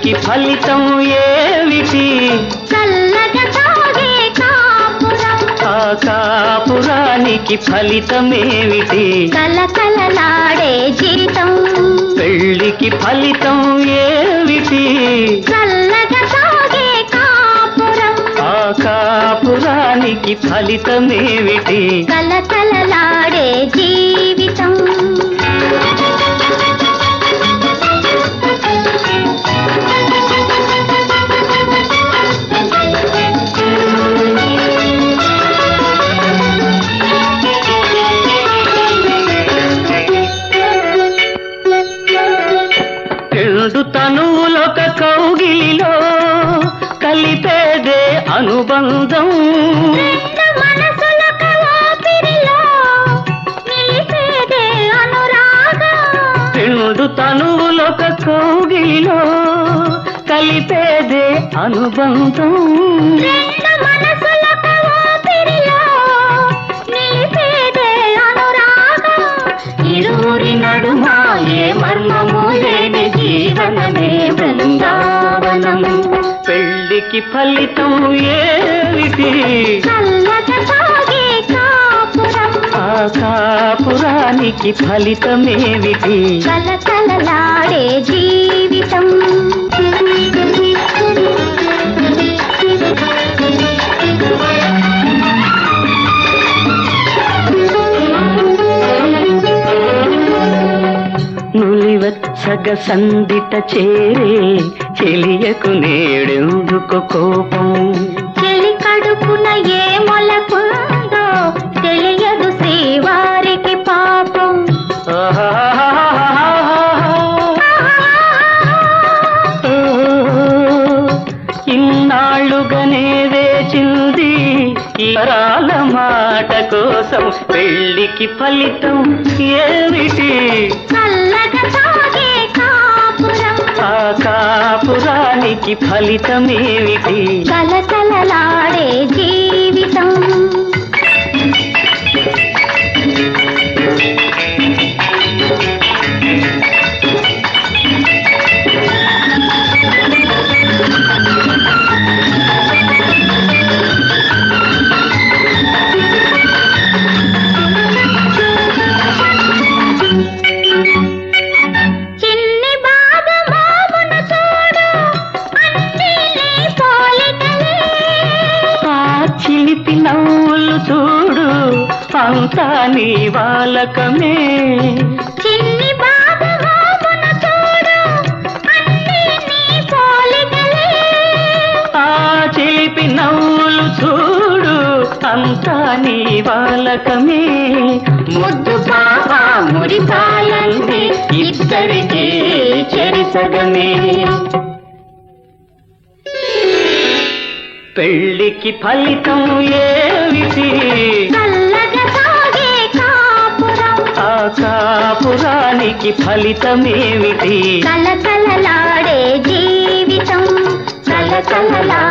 పెళ్లికి ఫలితం ఏమిటి? చల్లగా సాగే కాపురం. ఆ కాపురానికి ఫలితమేమిటి? కలకలలాడే జీవితం. పెళ్లికి ఫలితం ఏమిటి? చల్లగా సాగే కాపురం. ఆ కాపురానికి ఫలితమేమిటి? కలకలలాడే జీవితం. రెండు తనువులొక కౌగిలిలో కలిపేదే అనుబంధం. రెండు మనసులొక ఊపిరిలో నిలిపేదే అనురాగం. రెండు తనువులొక కౌగిలిలో కలిపేదే అనుబంధం. రెండు మనసులొక ఊపిరిలో నిలిపేదే అనురాగం. ఇరువురి నడుమ ఏ మర్మము లేని జీవనమే బృందావనం. పెళ్లికి ఫలితం ఏమిటి? చల్లగా సాగే కాపురం. ఆ కాపురానికి ఫలితమేమిటి? కలకలలాడే జీవితం. నులివచ్చగ సందిట చేరే చెలియకు నేడెందుకు కోపం? చెలి కడుపున ఏ మొలకుందో తెలియదు శ్రీవారికి పాపం. ఇన్నాళ్ళుగానే వేచింది ఇరాల మాట కోసం. పెళ్లికి ఫలితం ఏమిటి? చల్లగా సాగే కాపురం. ఆ కాపురానికి ఫలితమేమిటి? కలకలలాడే జీవితం. చిన్ని బాబు మోమును చూడు అన్నీ నీ పోలికలే. ఆ చిలిపి నవ్వులు చూడు అంతా నీ వాలకమే. చిన్ని బాబు మోమును చూడు అన్నీ నీ పోలికలే. ఆ చిలిపి నవ్వులు చూడు అంతా నీ వాలకమే. ముద్దు పాప మురిపాలంది ఇద్దరికీ చెరిసగమే. పెళ్లికి ఫలితం ఏమిటి? చల్లగా సాగే కాపురం. ఆ కాపురానికి ఫలితమేమిటి? కలకలలాడే జీవితం. కలకలలాడే